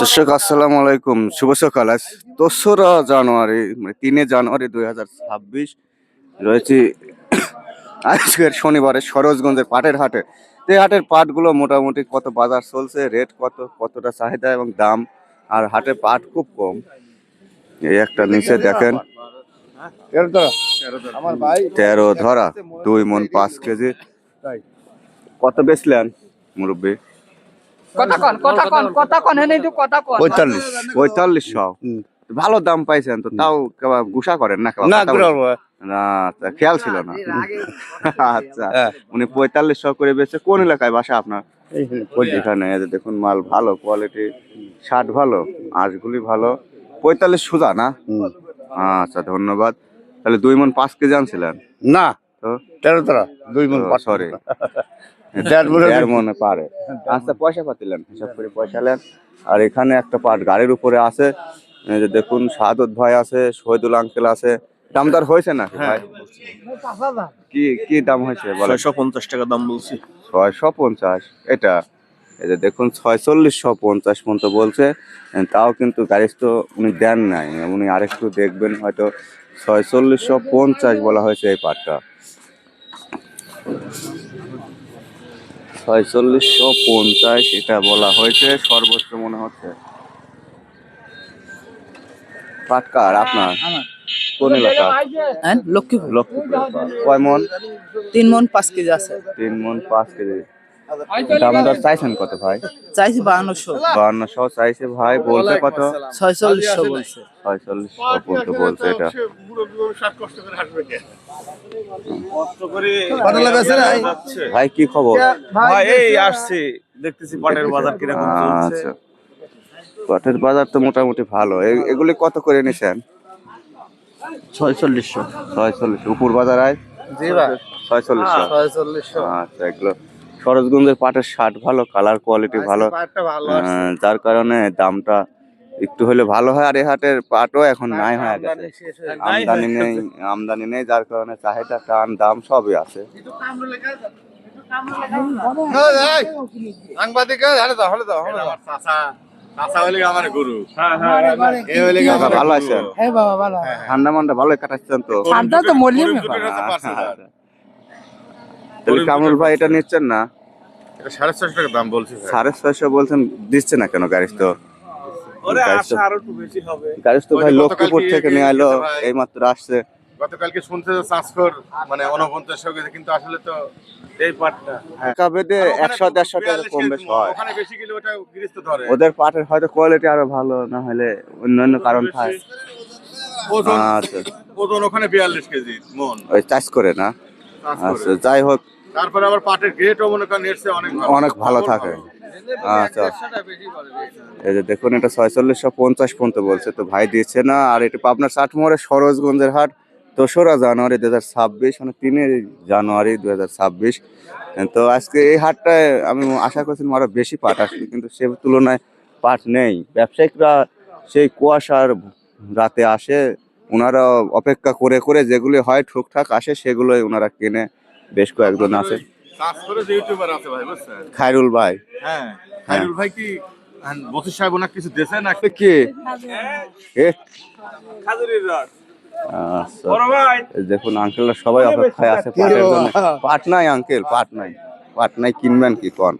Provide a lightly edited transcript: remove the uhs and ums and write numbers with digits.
দর্শক আসসালামু আলাইকুম, শুভ সকাল। আজ ২রা জানুয়ারি, মানে ৩ জানুয়ারি ২০২৬ রয়েছে আজকের শনিবারে সরোজগঞ্জের পাটের হাটে। এই হাটের পাটগুলো মোটামুটি কত বাজার চলছে, রেট কত, কতটা চাহিদা এবং দাম, আর হাটে পাট খুব কম। এই একটা নিচে দেখেন ১৩ ধরা 2 মণ 5 কেজি। কত বেচলেন মুরব্বী? ৪৫০০। ভালো দাম পাইছেন তো, তাও গুসা করেন না? না, খেয়াল ছিল না। আচ্ছা, উনি ৪৫০০ করে বেচে। কোন এলাকায় বাসা আপনার? এখানে দেখুন, মাল ভালো কোয়ালিটি, শার্ট ভালো, আঁশগুলি ভালো। ৪৫ সুজা না? আচ্ছা, ধন্যবাদ। তাহলে 2 মণ 5 কেজি আনছিলেন না? তো ১৩ 2 মণ, সরি, 1.5 মণে পারে। আচ্ছা, পয়সা পাতিলেন, হিসাব করে পয়সা নেন। আর এখানে একটা পাট গাড়ির উপরে আছে, এই যে দেখুন, শাহাদত ভাই আছে, শহীদুল আঙ্কেল আছে। দামদার হয়েছে নাকি ভাই? কি কি দাম হয়েছে? ৬৫০ টাকা দাম বলছি। ৬৫০। এটা এই যে দেখুন ৪৬৫০ পর্যন্ত বলছে, তাও কিন্তু গাড়ি তো উনি দেন নাই, উনি আরেকটু দেখবেন, হয়তো ৪৬৫০ বলা হয়েছে এই পাটটা। ৪৬৫০ এটা বলা হয়েছে সর্বোচ্চ মনে হচ্ছে। পাটকার আপনার কোন এলাকা? লক্ষ্মীপুর। লক্ষ্মীপুর। কয় মণ? 3 মণ 5 কেজি আছে। 3 মণ 5 কেজি। দামদার চাইছেন কত ভাই? চাইছি 5200। 5200 চাইছে ভাই, বলছে কত? 4600 বলছে। 4600 পর্যন্ত বলছে। এটা ভাই কি খবর? ভাই এই আসছে, দেখতেছি পাটের বাজার কিরকম চলছে। আচ্ছা, পাটের বাজার তো মোটামুটি ভালো। এগুলি কত করে নিছেন? 4600। 46। উপর বাজার আয়? জি ভাই, 4600। 4600। আচ্ছা, এগুলো সরোজগঞ্জের পাটের শার্ট ভালো, কালার কোয়ালিটি ভালো, পাটটা ভালো আছে। যার কারণে দামটা একটু হলে ভালো হয়। আর এই হাটের পাটও এখন নাই হয়ে গেছে, আমদানি নেই, যার কারণে চাহিদা, টান, দাম সবই আছে। ভালো আছেন? ঠান্ডা মান্ডা ভালোই কাটাচ্ছেন তো? তাহলে কামরুল ভাই এটা নিচ্ছেন না? ৬৫০ টাকা দাম বলছি। ৬৫০ বলছেন, দিচ্ছে না কেন? গাড়ি তো গাড়ি তো ভাই লক্ষ্মীপুর থেকে নিয়ে এলো, এই মাত্র আসছে। গতকালকে শুনছে যে চাষকর মানে 49 টাকা, কিন্তু আসলে তো এই পাটটা কাবেদে ১০০-১৫০ টাকা কম বেশি হয়। ওখানে বেশি কিলো ওটা গৃহস্থ ধরে। ওদের পাটের হয়তো কোয়ালিটি আরো ভালো, না হলে অন্যান্য কারণ থাকে। আচ্ছা, ওজন ওখানে 42 কেজি মন, ওই চাষ করে না? আচ্ছা, যাই হোক, তারপরে আবার পাটের গ্রেডও মনে করেন এর চেয়ে অনেক ভালো থাকে। আচ্ছা, এই যে দেখুন, এটা ৪৬৫০ পর্যন্ত বলছে, তো ভাই দিচ্ছে না। আর এটা পাবনার ষাটমোহরের সরোজগঞ্জের হাট, ২রা জানুয়ারি ২০২৬, মানে ৩ জানুয়ারি ২০২৬। তো আজকে এই হাটটায় আমি আশা করছিলাম আরো বেশি পাট আসবে, কিন্তু সে তুলনায় পাট নেই। ব্যবসায়িকরা সেই কুয়াশার রাতে আসে, ওনারা অপেক্ষা করে করে যেগুলি হয় ঠুকঠাক আসে, সেগুলোই ওনারা কেনে। বেশ কয়েকজন আছে। খায়রুল ভাই। হ্যাঁ, খায়রুল ভাই কি বসির সাহেব ওনাকে কিছু দিয়েছে না? কি দেখুন, আঙ্কেলরা সবাই অপেক্ষায় আছে পাটের জন্য। পাট নাই আঙ্কেল, পাট নাই, পাট নাই, কিনবেন কি কন?